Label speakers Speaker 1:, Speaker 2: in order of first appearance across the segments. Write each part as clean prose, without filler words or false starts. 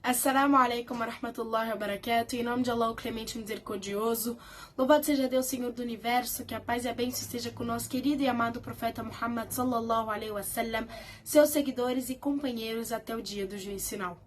Speaker 1: Assalamu alaikum wa rahmatullahi wa barakatuh. Em nome de Allah, o Clemente Misericordioso. Louvado seja Deus, Senhor do Universo, que a paz e a bênção esteja com o nosso querido e amado profeta Muhammad sallallahu alaihi wasallam, seus seguidores e companheiros até o dia do juízo final.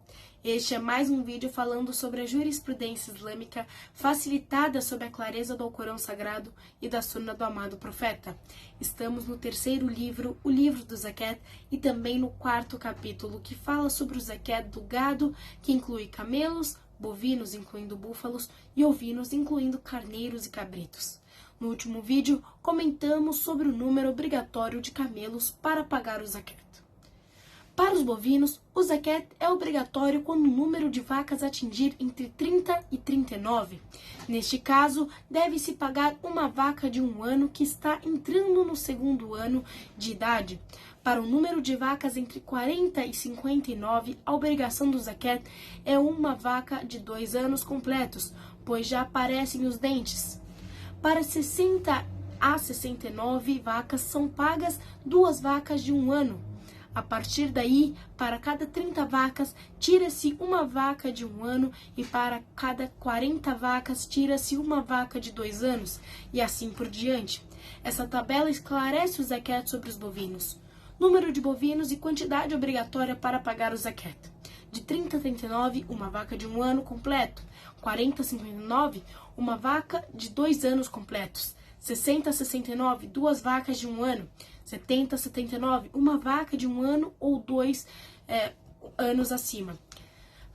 Speaker 1: Este é mais um vídeo falando sobre a jurisprudência islâmica facilitada sob a clareza do Alcorão Sagrado e da Sunna do amado profeta. Estamos no terceiro livro, o livro do Zakat, e também no quarto capítulo, que fala sobre o Zakat do gado, que inclui camelos, bovinos, incluindo búfalos, e ovinos, incluindo carneiros e cabritos. No último vídeo, comentamos sobre o número obrigatório de camelos para pagar o Zakat. Para os bovinos, o Zakat é obrigatório quando o número de vacas atingir entre 30 e 39. Neste caso, deve-se pagar uma vaca de 1 ano que está entrando no segundo ano de idade. Para o número de vacas entre 40 e 59, a obrigação do Zakat é uma vaca de 2 anos completos, pois já aparecem os dentes. Para 60 a 69 vacas são pagas 2 vacas de 1 ano. A partir daí, para cada 30 vacas, tira-se uma vaca de 1 ano e para cada 40 vacas, tira-se uma vaca de 2 anos e assim por diante. Essa tabela esclarece o Zakat sobre os bovinos. Número de bovinos e quantidade obrigatória para pagar o Zakat. De 30 a 39, uma vaca de 1 ano completo. 40 a 59, uma vaca de 2 anos completos. 60 a 69, 2 vacas de 1 ano. 70 a 79, uma vaca de 1 ano ou 2 anos acima.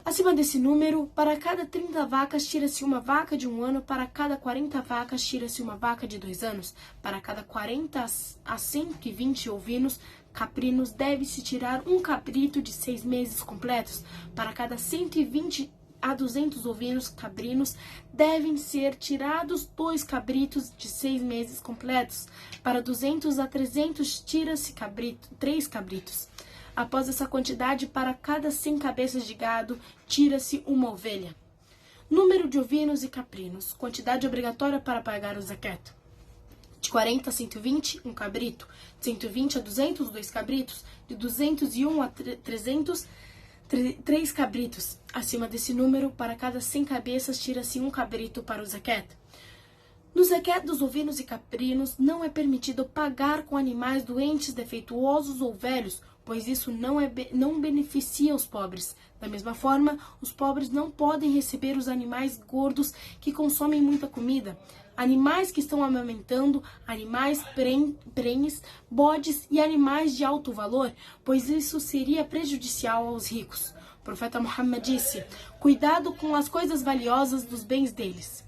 Speaker 1: Acima desse número, para cada 30 vacas, tira-se uma vaca de 1 ano, para cada 40 vacas, tira-se uma vaca de 2 anos, para cada 40 a 120 ovinos caprinos, deve-se tirar um cabrito de 6 meses completos, para cada 120 a 200 ovinos caprinos, devem ser tirados 2 cabritos de 6 meses completos. Para 200 a 300, tira-se 3 cabritos. Após essa quantidade, para cada 100 cabeças de gado, tira-se uma ovelha. Número de ovinos e caprinos. Quantidade obrigatória para pagar o Zakat. De 40 a 120, um cabrito. De 120 a 200, 2 cabritos. De 201 a 300, 3 cabritos. Acima desse número, para cada 100 cabeças, tira-se um cabrito para o Zakat. No Zakat dos ovinos e caprinos, não é permitido pagar com animais doentes, defeituosos ou velhos, pois isso não beneficia os pobres. Da mesma forma, os pobres não podem receber os animais gordos que consomem muita comida, animais que estão amamentando, animais prenhes, bodes e animais de alto valor, pois isso seria prejudicial aos ricos. O profeta Muhammad disse: cuidado com as coisas valiosas dos bens deles.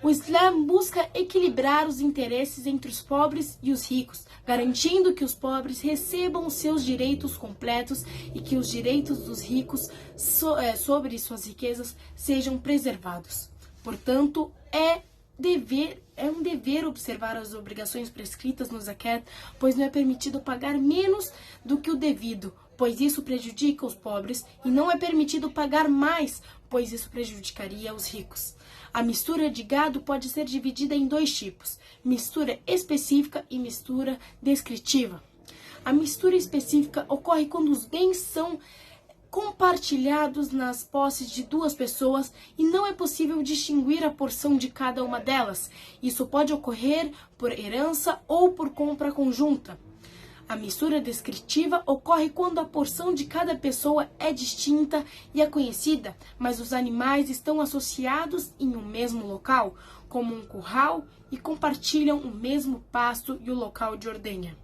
Speaker 1: O Islã busca equilibrar os interesses entre os pobres e os ricos, garantindo que os pobres recebam os seus direitos completos e que os direitos dos ricos sobre suas riquezas sejam preservados. Portanto, é um dever observar as obrigações prescritas no Zakat, pois não é permitido pagar menos do que o devido, pois isso prejudica os pobres, e não é permitido pagar mais, pois isso prejudicaria os ricos. A mistura de gado pode ser dividida em 2 tipos: mistura específica e mistura descritiva. A mistura específica ocorre quando os bens são compartilhados nas posses de 2 pessoas e não é possível distinguir a porção de cada uma delas. Isso pode ocorrer por herança ou por compra conjunta. A mistura descritiva ocorre quando a porção de cada pessoa é distinta e é conhecida, mas os animais estão associados em um mesmo local, como um curral, e compartilham o mesmo pasto e o local de ordenha.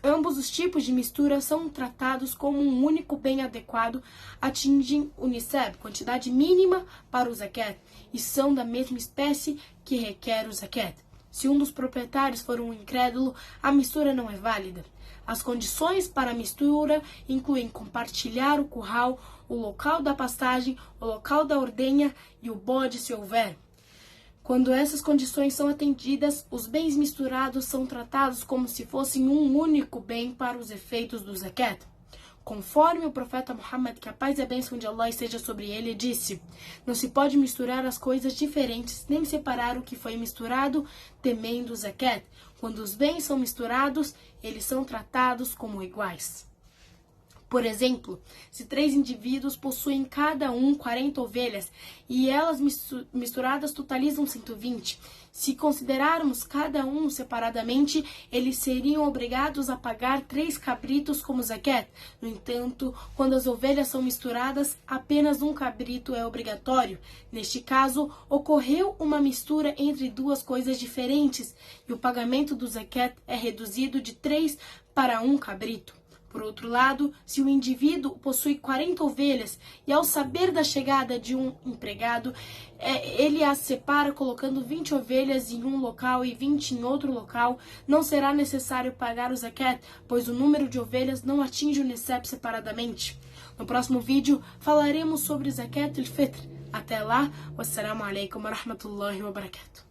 Speaker 1: Ambos os tipos de mistura são tratados como um único bem adequado, atingem o nisab, quantidade mínima para o Zakat, e são da mesma espécie que requer o Zakat. Se um dos proprietários for um incrédulo, a mistura não é válida. As condições para a mistura incluem compartilhar o curral, o local da pastagem, o local da ordenha e o bode, se houver. Quando essas condições são atendidas, os bens misturados são tratados como se fossem um único bem para os efeitos do Zakat. Conforme o profeta Muhammad, que a paz e a bênção de Allah esteja sobre ele, disse: não se pode misturar as coisas diferentes, nem separar o que foi misturado, temendo o Zakat. Quando os bens são misturados, eles são tratados como iguais. Por exemplo, se 3 indivíduos possuem cada um 40 ovelhas e elas misturadas totalizam 120, se considerarmos cada um separadamente, eles seriam obrigados a pagar 3 cabritos como zakat. No entanto, quando as ovelhas são misturadas, apenas um cabrito é obrigatório. Neste caso, ocorreu uma mistura entre 2 coisas diferentes e o pagamento do zakat é reduzido de 3 para 1 cabrito. Por outro lado, se o indivíduo possui 40 ovelhas e ao saber da chegada de um empregado, ele as separa colocando 20 ovelhas em um local e 20 em outro local, não será necessário pagar o zakat, pois o número de ovelhas não atinge o nisab separadamente. No próximo vídeo falaremos sobre zakat al-fitr. Até lá, wassalamu alaikum wa rahmatullahi wa barakatuh.